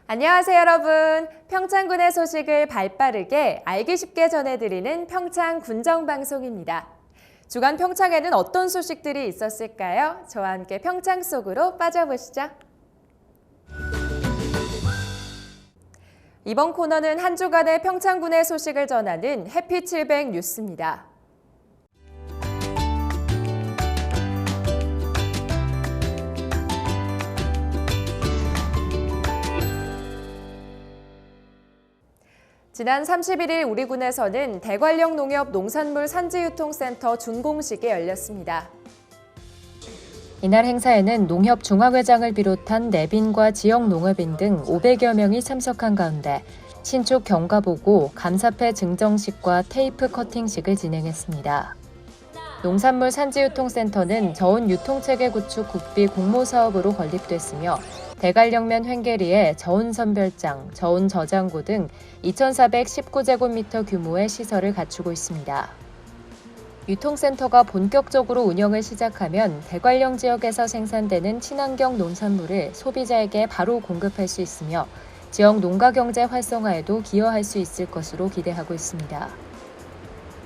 안녕하세요, 여러분. 평창군의 소식을 발빠르게 알기 쉽게 전해드리는 평창 군정방송입니다. 주간 평창에는 어떤 소식들이 있었을까요? 저와 함께 평창 속으로 빠져보시죠. 이번 코너는 한 주간의 평창군의 소식을 전하는 해피700 뉴스입니다. 지난 31일 우리 군에서는 대관령 농협 농산물 산지유통센터 준공식이 열렸습니다. 이날 행사에는 농협 중앙회장을 비롯한 내빈과 지역 농업인 등 500여 명이 참석한 가운데 신축 경과보고, 감사패 증정식과 테이프 커팅식을 진행했습니다. 농산물 산지유통센터는 저온 유통체계 구축 국비 공모 사업으로 건립됐으며 대관령면 횡계리에 저온 선별장, 저온 저장고 등 2,419제곱미터 규모의 시설을 갖추고 있습니다. 유통센터가 본격적으로 운영을 시작하면 대관령 지역에서 생산되는 친환경 농산물을 소비자에게 바로 공급할 수 있으며 지역 농가 경제 활성화에도 기여할 수 있을 것으로 기대하고 있습니다.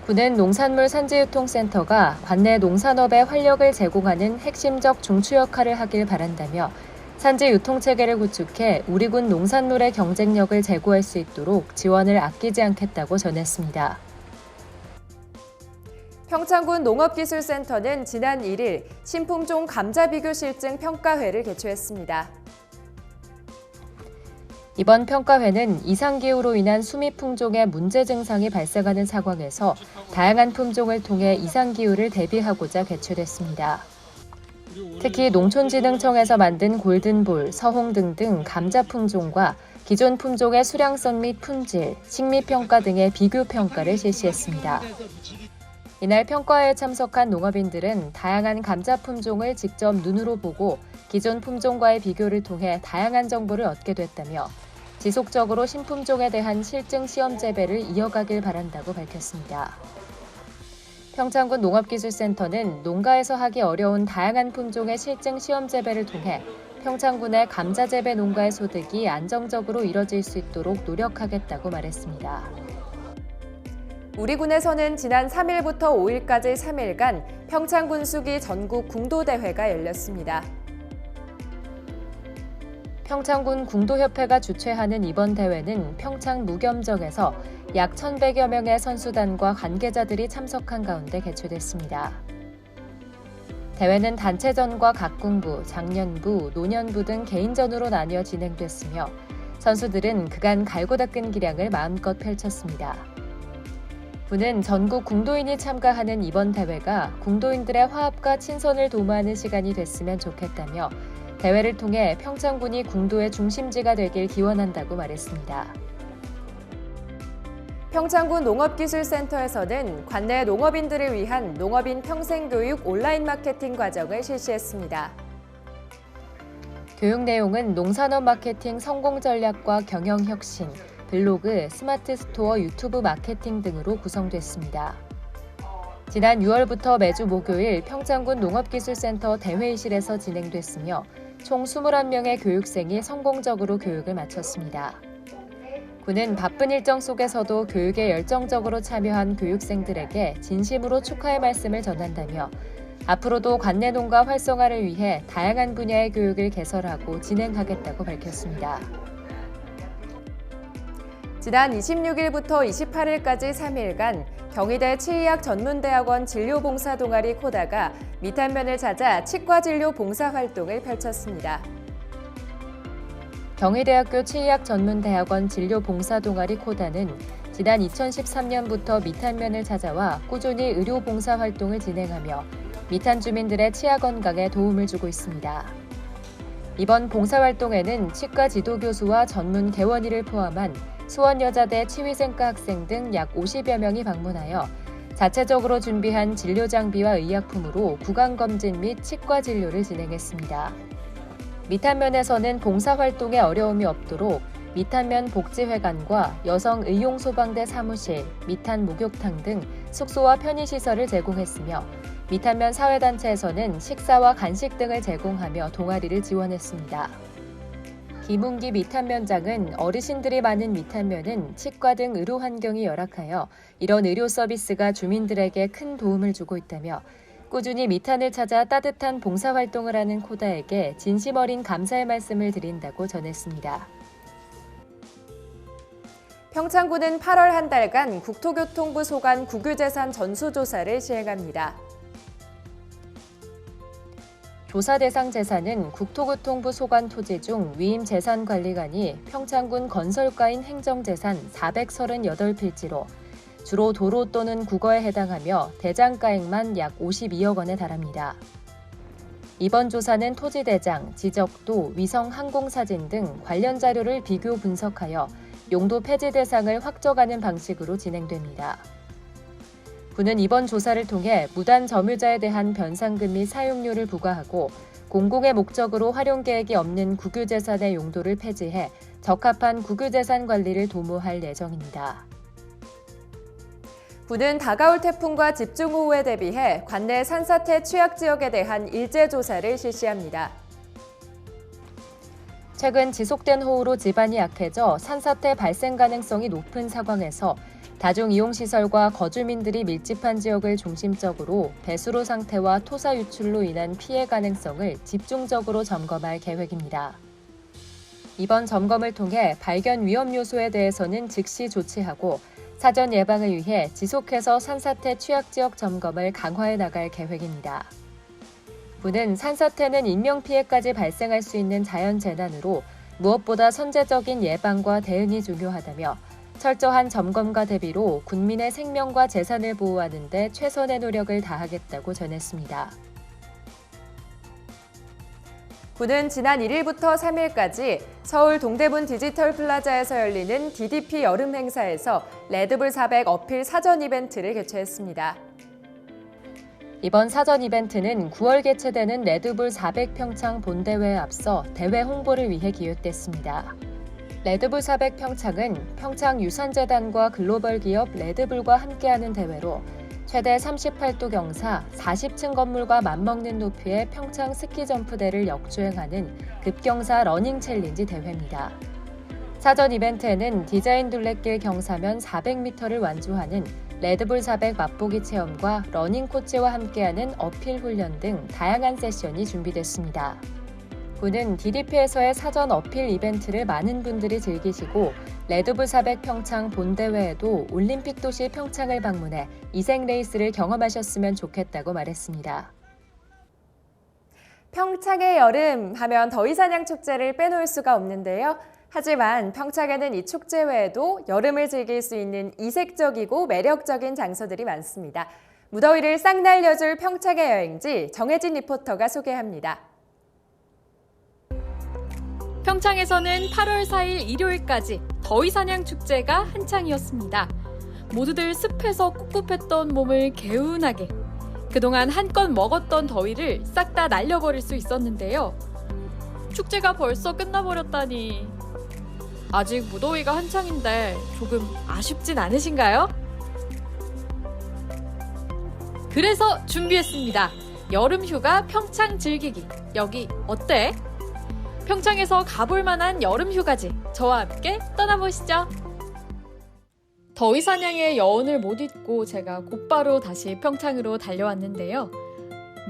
군은 농산물 산지유통센터가 관내 농산업에 활력을 제공하는 핵심적 중추 역할을 하길 바란다며 산지 유통체계를 구축해 우리 군 농산물의 경쟁력을 제고할 수 있도록 지원을 아끼지 않겠다고 전했습니다. 평창군 농업기술센터는 지난 1일 신품종 감자 비교 실증 평가회를 개최했습니다. 이번 평가회는 이상기후로 인한 수미 품종의 문제 증상이 발생하는 상황에서 다양한 품종을 통해 이상기후를 대비하고자 개최됐습니다. 특히 농촌진흥청에서 만든 골든볼, 서홍 등등 감자 품종과 기존 품종의 수량성 및 품질, 식미평가 등의 비교평가를 실시했습니다. 이날 평가회에 참석한 농업인들은 다양한 감자 품종을 직접 눈으로 보고 기존 품종과의 비교를 통해 다양한 정보를 얻게 됐다며 지속적으로 신품종에 대한 실증 시험 재배를 이어가길 바란다고 밝혔습니다. 평창군 농업기술센터는 농가에서 하기 어려운 다양한 품종의 실증 시험 재배를 통해 평창군의 감자 재배 농가의 소득이 안정적으로 이뤄질 수 있도록 노력하겠다고 말했습니다. 우리 군에서는 지난 3일부터 5일까지 3일간 평창군 수기 전국 궁도대회가 열렸습니다. 평창군 궁도협회가 주최하는 이번 대회는 평창 무겸정에서 약 1,100여 명의 선수단과 관계자들이 참석한 가운데 개최됐습니다. 대회는 단체전과 각군부, 장년부, 노년부 등 개인전으로 나뉘어 진행됐으며 선수들은 그간 갈고 닦은 기량을 마음껏 펼쳤습니다. 군은 전국 궁도인이 참가하는 이번 대회가 궁도인들의 화합과 친선을 도모하는 시간이 됐으면 좋겠다며 대회를 통해 평창군이 궁도의 중심지가 되길 기원한다고 말했습니다. 평창군 농업기술센터에서는 관내 농업인들을 위한 농업인 평생교육 온라인 마케팅 과정을 실시했습니다. 교육 내용은 농산업 마케팅 성공 전략과 경영 혁신, 블로그, 스마트 스토어, 유튜브 마케팅 등으로 구성됐습니다. 지난 6월부터 매주 목요일 평창군 농업기술센터 대회의실에서 진행됐으며 총 21명의 교육생이 성공적으로 교육을 마쳤습니다. 군은 바쁜 일정 속에서도 교육에 열정적으로 참여한 교육생들에게 진심으로 축하의 말씀을 전한다며 앞으로도 관내 농가 활성화를 위해 다양한 분야의 교육을 개설하고 진행하겠다고 밝혔습니다. 지난 26일부터 28일까지 3일간 경희대 치의학 전문대학원 진료봉사 동아리 코다가 미탄면을 찾아 치과 진료 봉사 활동을 펼쳤습니다. 경희대학교 치의학전문대학원 진료봉사동아리 코다는 지난 2013년부터 미탄면을 찾아와 꾸준히 의료봉사 활동을 진행하며 미탄 주민들의 치아 건강에 도움을 주고 있습니다. 이번 봉사활동에는 치과 지도교수와 전문 개원의를 포함한 수원여자대 치위생과 학생 등 약 50여 명이 방문하여 자체적으로 준비한 진료 장비와 의약품으로 구강검진 및 치과 진료를 진행했습니다. 미탄면에서는 봉사활동에 어려움이 없도록 미탄면 복지회관과 여성의용소방대 사무실, 미탄 목욕탕 등 숙소와 편의시설을 제공했으며 미탄면 사회단체에서는 식사와 간식 등을 제공하며 동아리를 지원했습니다. 김웅기 미탄면장은 어르신들이 많은 미탄면은 치과 등 의료 환경이 열악하여 이런 의료 서비스가 주민들에게 큰 도움을 주고 있다며 꾸준히 미탄을 찾아 따뜻한 봉사활동을 하는 코다에게 진심 어린 감사의 말씀을 드린다고 전했습니다. 평창군은 8월 한 달간 국토교통부 소관 국유재산 전수조사를 시행합니다. 조사 대상 재산은 국토교통부 소관 토지 중 위임재산관리관이 평창군 건설가인 행정재산 438필지로 주로 도로 또는 국어에 해당하며 대장가액만 약 52억 원에 달합니다. 이번 조사는 토지 대장, 지적도, 위성 항공사진 등 관련 자료를 비교 분석하여 용도 폐지 대상을 확정하는 방식으로 진행됩니다. 군은 이번 조사를 통해 무단 점유자에 대한 변상금 및 사용료를 부과하고 공공의 목적으로 활용 계획이 없는 국유재산의 용도를 폐지해 적합한 국유재산 관리를 도모할 예정입니다. 군은 다가올 태풍과 집중호우에 대비해 관내 산사태 취약 지역에 대한 일제조사를 실시합니다. 최근 지속된 호우로 지반이 약해져 산사태 발생 가능성이 높은 상황에서 다중이용시설과 거주민들이 밀집한 지역을 중심적으로 배수로 상태와 토사 유출로 인한 피해 가능성을 집중적으로 점검할 계획입니다. 이번 점검을 통해 발견 위험 요소에 대해서는 즉시 조치하고 사전 예방을 위해 지속해서 산사태 취약 지역 점검을 강화해 나갈 계획입니다. 군은 산사태는 인명피해까지 발생할 수 있는 자연재난으로 무엇보다 선제적인 예방과 대응이 중요하다며 철저한 점검과 대비로 국민의 생명과 재산을 보호하는 데 최선의 노력을 다하겠다고 전했습니다. 군은 지난 1일부터 3일까지 서울 동대문 디지털 플라자에서 열리는 DDP 여름 행사에서 레드불 400 어필 사전 이벤트를 개최했습니다. 이번 사전 이벤트는 9월 개최되는 레드불 400 평창 본대회에 앞서 대회 홍보를 위해 기획됐습니다. 레드불 400 평창은 평창유산재단과 글로벌 기업 레드불과 함께하는 대회로 최대 38도 경사, 40층 건물과 맞먹는 높이의 평창 스키점프대를 역주행하는 급경사 러닝 챌린지 대회입니다. 사전 이벤트에는 디자인 둘레길 경사면 400m를 완주하는 레드불 400 맛보기 체험과 러닝 코치와 함께하는 어필 훈련 등 다양한 세션이 준비됐습니다. 군은 DDP에서의 사전 어필 이벤트를 많은 분들이 즐기시고 레드불 400 평창 본대회에도 올림픽 도시 평창을 방문해 이색 레이스를 경험하셨으면 좋겠다고 말했습니다. 평창의 여름 하면 더위사냥 축제를 빼놓을 수가 없는데요. 하지만 평창에는 이 축제 외에도 여름을 즐길 수 있는 이색적이고 매력적인 장소들이 많습니다. 무더위를 싹 날려줄 평창의 여행지 정혜진 리포터가 소개합니다. 평창에서는 8월 4일 일요일까지 더위사냥 축제가 한창이었습니다. 모두들 습해서 꿉꿉했던 몸을 개운하게 그동안 한껏 먹었던 더위를 싹 다 날려버릴 수 있었는데요. 축제가 벌써 끝나버렸다니 아직 무더위가 한창인데 조금 아쉽진 않으신가요? 그래서 준비했습니다. 여름휴가 평창 즐기기. 여기 어때? 평창에서 가볼 만한 여름휴가지 저와 함께 떠나보시죠. 더위사냥의 여운을 못 잊고 제가 곧바로 다시 평창으로 달려왔는데요.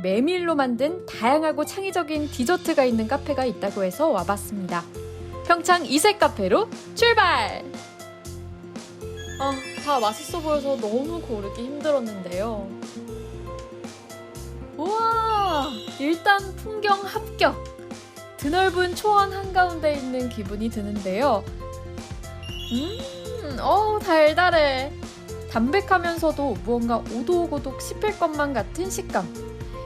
메밀로 만든 다양하고 창의적인 디저트가 있는 카페가 있다고 해서 와봤습니다. 평창 이색 카페로 출발! 다 맛있어 보여서 너무 고르기 힘들었는데요. 우와! 일단 풍경 합격! 드넓은 초원 한가운데 있는 기분이 드는데요. 달달해. 담백하면서도 무언가 오독오독 씹힐 것만 같은 식감.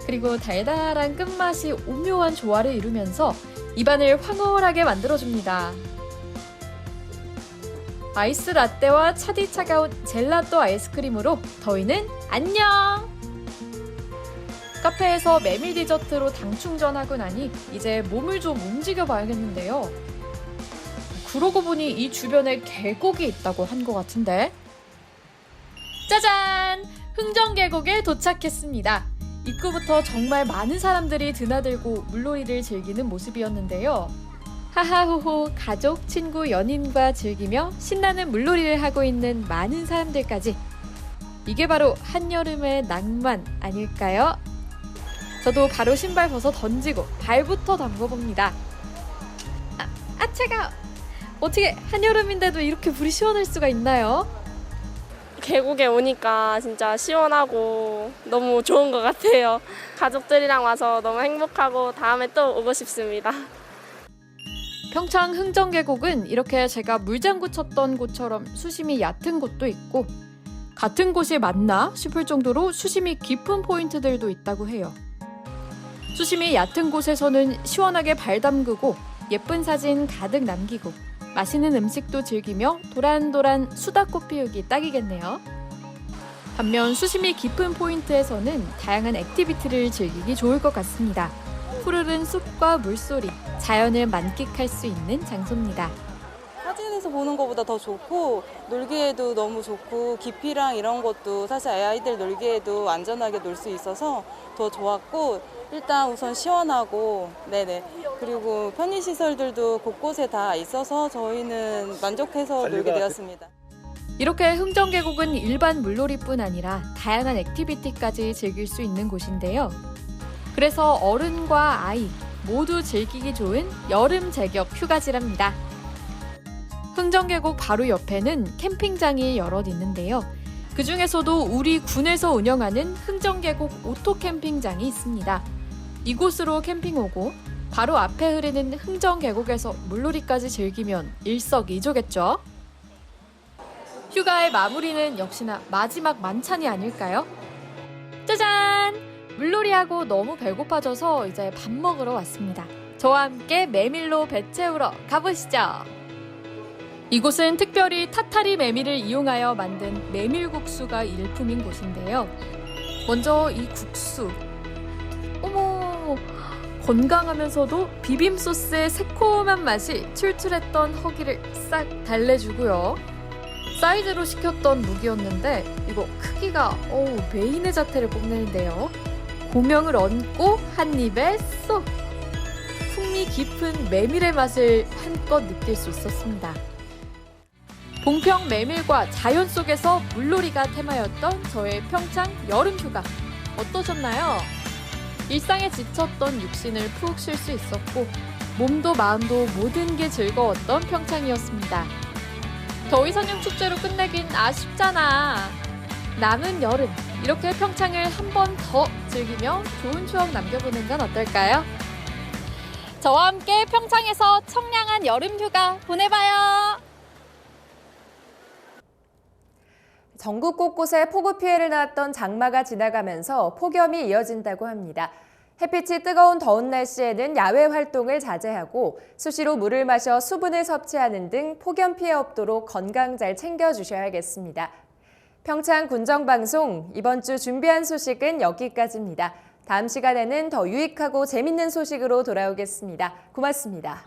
그리고 달달한 끝맛이 오묘한 조화를 이루면서 입안을 황홀하게 만들어줍니다. 아이스 라떼와 차디 차가운 젤라또 아이스크림으로 더위는 안녕! 카페에서 메밀 디저트로 당 충전하고 나니 이제 몸을 좀 움직여 봐야겠는데요. 그러고 보니 이 주변에 계곡이 있다고 한 것 같은데. 짜잔! 흥정계곡에 도착했습니다. 입구부터 정말 많은 사람들이 드나들고 물놀이를 즐기는 모습이었는데요. 하하호호 가족, 친구, 연인과 즐기며 신나는 물놀이를 하고 있는 많은 사람들까지. 이게 바로 한여름의 낭만 아닐까요? 저도 바로 신발 벗어 던지고 발부터 담궈봅니다. 차가워. 어떻게 한여름인데도 이렇게 불이 시원할 수가 있나요? 계곡에 오니까 진짜 시원하고 너무 좋은 것 같아요. 가족들이랑 와서 너무 행복하고 다음에 또 오고 싶습니다. 평창 흥정계곡은 이렇게 제가 물장구 쳤던 곳처럼 수심이 얕은 곳도 있고 같은 곳이 맞나 싶을 정도로 수심이 깊은 포인트들도 있다고 해요. 수심이 얕은 곳에서는 시원하게 발 담그고 예쁜 사진 가득 남기고 맛있는 음식도 즐기며 도란도란 수다꽃 피우기 딱이겠네요. 반면 수심이 깊은 포인트에서는 다양한 액티비티를 즐기기 좋을 것 같습니다. 푸르른 숲과 물소리, 자연을 만끽할 수 있는 장소입니다. 사진에서 보는 것보다 더 좋고 놀기에도 너무 좋고 깊이랑 이런 것도 사실 아이들 놀기에도 안전하게 놀 수 있어서 더 좋았고 일단 우선 시원하고 그리고 편의시설들도 곳곳에 다 있어서 저희는 만족해서 놀게 되었습니다. 이렇게 흥정계곡은 일반 물놀이뿐 아니라 다양한 액티비티까지 즐길 수 있는 곳인데요. 그래서 어른과 아이 모두 즐기기 좋은 여름 제격 휴가지랍니다. 흥정계곡 바로 옆에는 캠핑장이 여럿 있는데요. 그 중에서도 우리 군에서 운영하는 흥정계곡 오토캠핑장이 있습니다. 이곳으로 캠핑 오고 바로 앞에 흐르는 흥정계곡에서 물놀이까지 즐기면 일석이조겠죠? 휴가의 마무리는 역시나 마지막 만찬이 아닐까요? 짜잔! 물놀이하고 너무 배고파져서 이제 밥 먹으러 왔습니다. 저와 함께 메밀로 배 채우러 가보시죠. 이곳은 특별히 타타리 메밀을 이용하여 만든 메밀국수가 일품인 곳인데요. 먼저 이 국수. 어머, 건강하면서도 비빔 소스의 새콤한 맛이 출출했던 허기를 싹 달래주고요. 사이드로 시켰던 무기였는데 이거 크기가 메인의 자태를 뽐내는데요. 고명을 얹고 한 입에 쏙! 풍미 깊은 메밀의 맛을 한껏 느낄 수 있었습니다. 봉평 메밀과 자연 속에서 물놀이가 테마였던 저의 평창 여름휴가 어떠셨나요? 일상에 지쳤던 육신을 푹 쉴 수 있었고 몸도 마음도 모든 게 즐거웠던 평창이었습니다. 더위사냥 축제로 끝내긴 아쉽잖아. 남은 여름 이렇게 평창을 한 번 더 즐기며 좋은 추억 남겨보는 건 어떨까요? 저와 함께 평창에서 청량한 여름휴가 보내봐요. 전국 곳곳에 폭우 피해를 낳았던 장마가 지나가면서 폭염이 이어진다고 합니다. 햇빛이 뜨거운 더운 날씨에는 야외 활동을 자제하고 수시로 물을 마셔 수분을 섭취하는 등 폭염 피해 없도록 건강 잘 챙겨주셔야겠습니다. 평창 군정방송 이번 주 준비한 소식은 여기까지입니다. 다음 시간에는 더 유익하고 재밌는 소식으로 돌아오겠습니다. 고맙습니다.